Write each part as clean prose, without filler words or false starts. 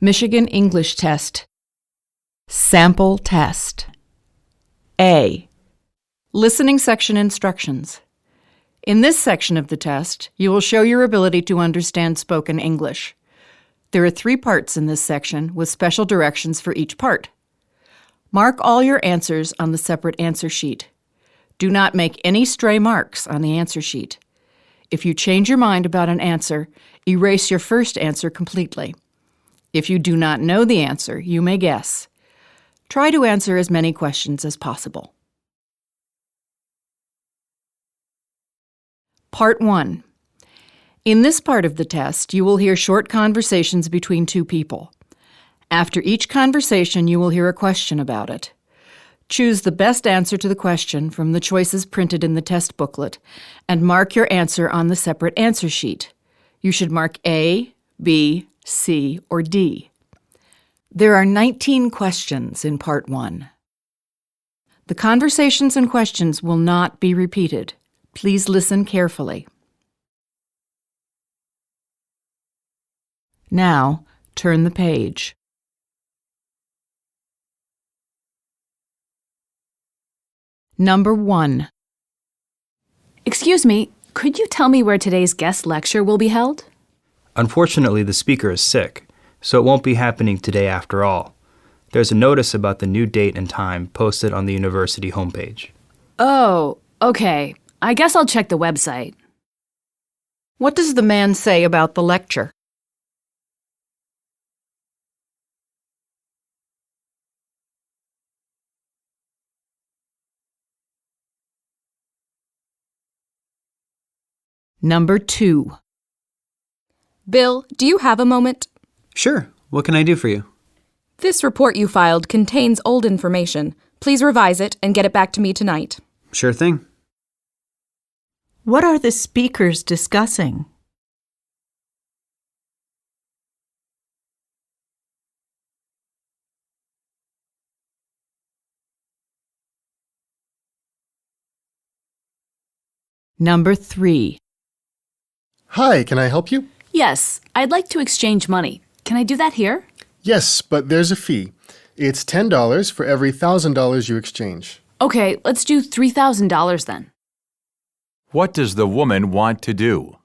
Michigan English Test. Sample Test. A. Listening section instructions. In this section of the test, you will show your ability to understand spoken English. There are 3 parts in this section with special directions for each part. Mark all your answers on the separate answer sheet. Do not make any stray marks on the answer sheet. If you change your mind about an answer, erase your first answer completely. If you do not know the answer, you may guess. Try to answer as many questions as possible. Part 1. In this part of the test, you will hear short conversations between 2 people. After each conversation, you will hear a question about it. Choose the best answer to the question from the choices printed in the test booklet and mark your answer on the separate answer sheet. You should mark A, B, C, or D. There are 19 questions in Part 1. The conversations and questions will not be repeated. Please listen carefully. Now, turn the page. Number 1. Excuse me, could you tell me where today's guest lecture will be held? Unfortunately, the speaker is sick, so it won't be happening today after all. There's a notice about the new date and time posted on the university homepage. Oh, okay. I guess I'll check the website. What does the man say about the lecture? Number 2. Bill, do you have a moment? Sure. What can I do for you? This report you filed contains old information. Please revise it and get it back to me tonight. Sure thing. What are the speakers discussing? Number 3. Hi, can I help you? Yes, I'd like to exchange money. Can I do that here? Yes, but there's a fee. It's $10 for every $1,000 you exchange. Okay, let's do $3,000 then. What does the woman want to do?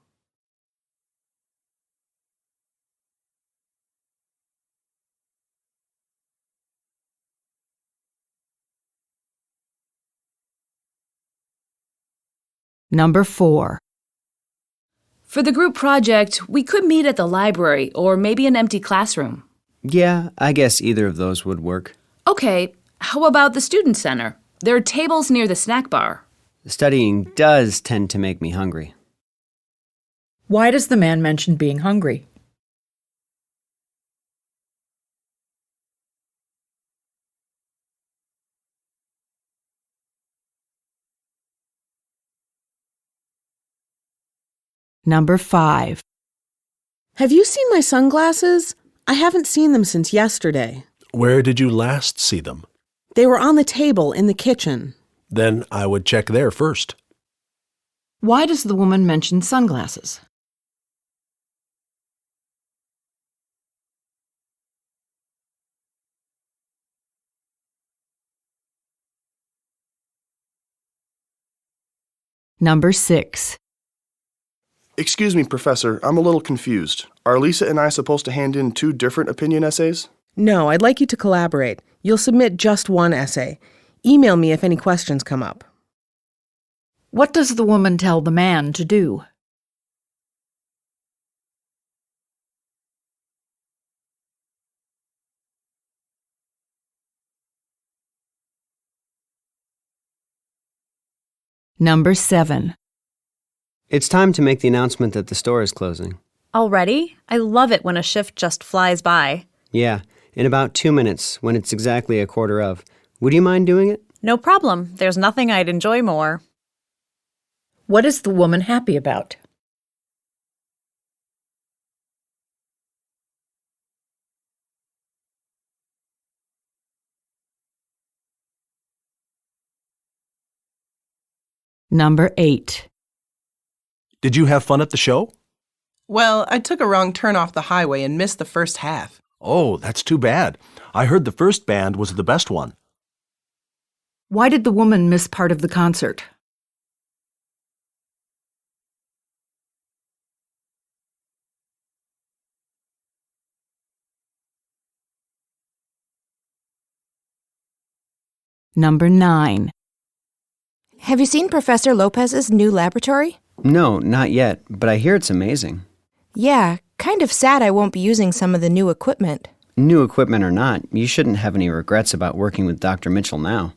Number 4. For the group project, we could meet at the library or maybe an empty classroom. Yeah, I guess either of those would work. Okay, how about the student center? There are tables near the snack bar. Studying does tend to make me hungry. Why does the man mention being hungry? Number 5. Have you seen my sunglasses? I haven't seen them since yesterday. Where did you last see them? They were on the table in the kitchen. Then I would check there first. Why does the woman mention sunglasses? Number 6. Excuse me, Professor, I'm a little confused. Are Lisa and I supposed to hand in 2 different opinion essays? No, I'd like you to collaborate. You'll submit just one essay. Email me if any questions come up. What does the woman tell the man to do? Number 7. It's time to make the announcement that the store is closing. Already? I love it when a shift just flies by. Yeah, in about 2 minutes, when it's exactly 1:15. Would you mind doing it? No problem. There's nothing I'd enjoy more. What is the woman happy about? Number 8. Did you have fun at the show? Well, I took a wrong turn off the highway and missed the first half. Oh, that's too bad. I heard the first band was the best one. Why did the woman miss part of the concert? Number 9. Have you seen Professor Lopez's new laboratory? No, not yet, but I hear it's amazing. Yeah, kind of sad I won't be using some of the new equipment. New equipment or not, you shouldn't have any regrets about working with Dr. Mitchell now.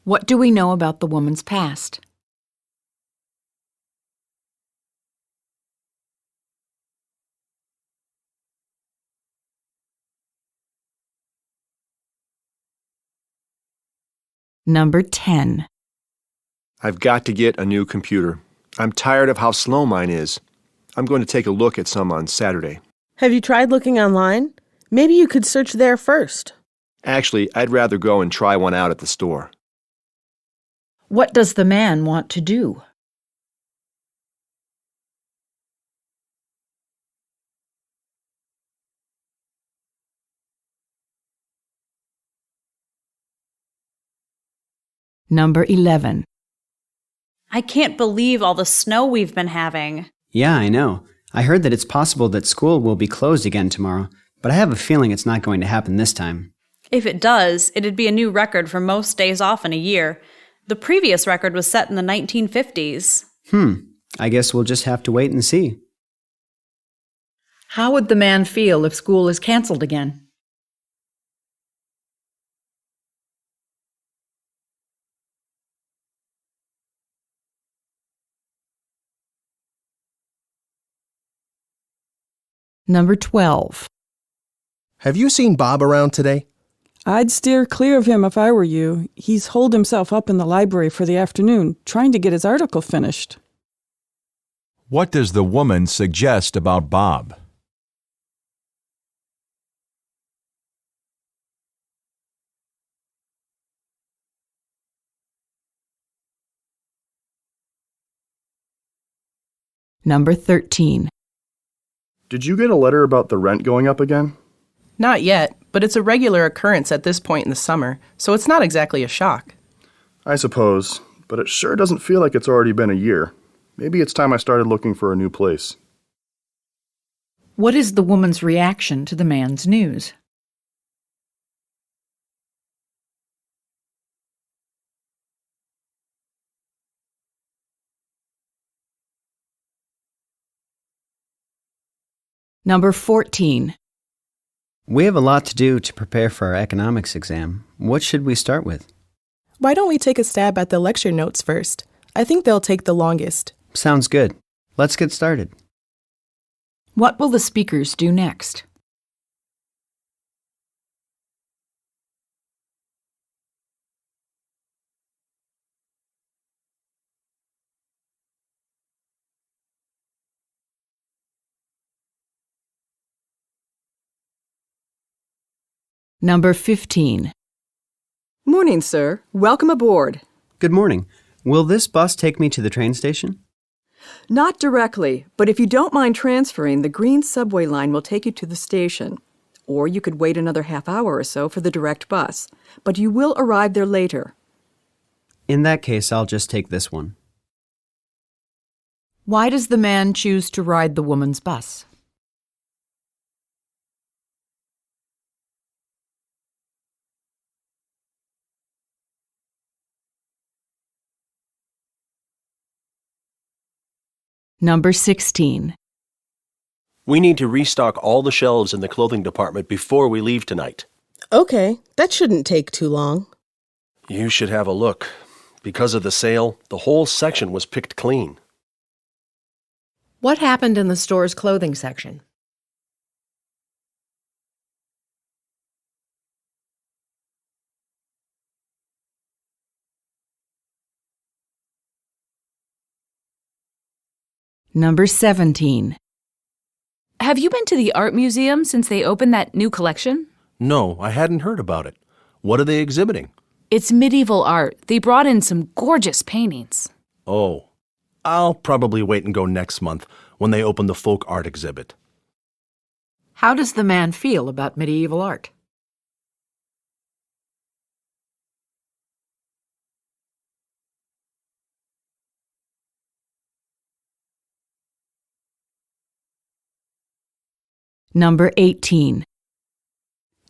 What do we know about the woman's past? Number 10. I've got to get a new computer. I'm tired of how slow mine is. I'm going to take a look at some on Saturday. Have you tried looking online? Maybe you could search there first. Actually, I'd rather go and try one out at the store. What does the man want to do? Number 11. I can't believe all the snow we've been having. Yeah, I know. I heard that it's possible that school will be closed again tomorrow, but I have a feeling it's not going to happen this time. If it does, it'd be a new record for most days off in a year. The previous record was set in the 1950s. I guess we'll just have to wait and see. How would the man feel if school is canceled again? Number 12. Have you seen Bob around today? I'd steer clear of him if I were you. He's holed himself up in the library for the afternoon, trying to get his article finished. What does the woman suggest about Bob? Number 13. Did you get a letter about the rent going up again? Not yet, but it's a regular occurrence at this point in the summer, so it's not exactly a shock. I suppose, but it sure doesn't feel like it's already been a year. Maybe it's time I started looking for a new place. What is the woman's reaction to the man's news? Number 14. We have a lot to do to prepare for our economics exam. What should we start with? Why don't we take a stab at the lecture notes first? I think they'll take the longest. Sounds good. Let's get started. What will the speakers do next? Number 15. Morning, sir. Welcome aboard. Good morning. Will this bus take me to the train station? Not directly, but if you don't mind transferring, the green subway line will take you to the station. Or you could wait another half hour or so for the direct bus, but you will arrive there later. In that case, I'll just take this one. Why does the man choose to ride the woman's bus? Number 16. We need to restock all the shelves in the clothing department before we leave tonight. Okay, that shouldn't take too long. You should have a look. Because of the sale, the whole section was picked clean. What happened in the store's clothing section? Number 17. Have you been to the art museum since they opened that new collection? No, I hadn't heard about it. What are they exhibiting? It's medieval art. They brought in some gorgeous paintings. Oh, I'll probably wait and go next month when they open the folk art exhibit. How does the man feel about medieval art? Number 18.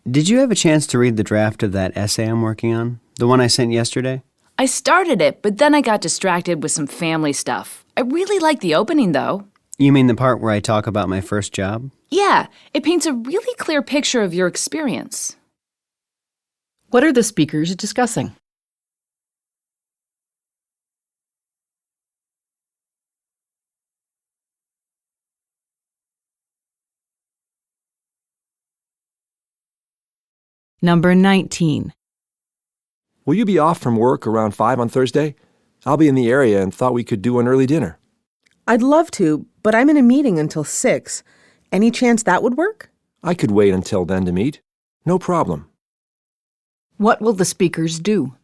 Did you have a chance to read the draft of that essay I'm working on? The one I sent yesterday? I started it, but then I got distracted with some family stuff. I really like the opening, though. You mean the part where I talk about my first job? Yeah, it paints a really clear picture of your experience. What are the speakers discussing? Number 19. Will you be off from work around 5 on Thursday? I'll be in the area and thought we could do an early dinner. I'd love to, but I'm in a meeting until 6. Any chance that would work? I could wait until then to meet. No problem. What will the speakers do?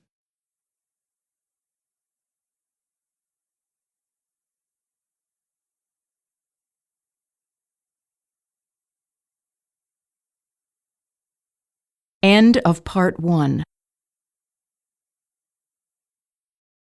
End of Part 1.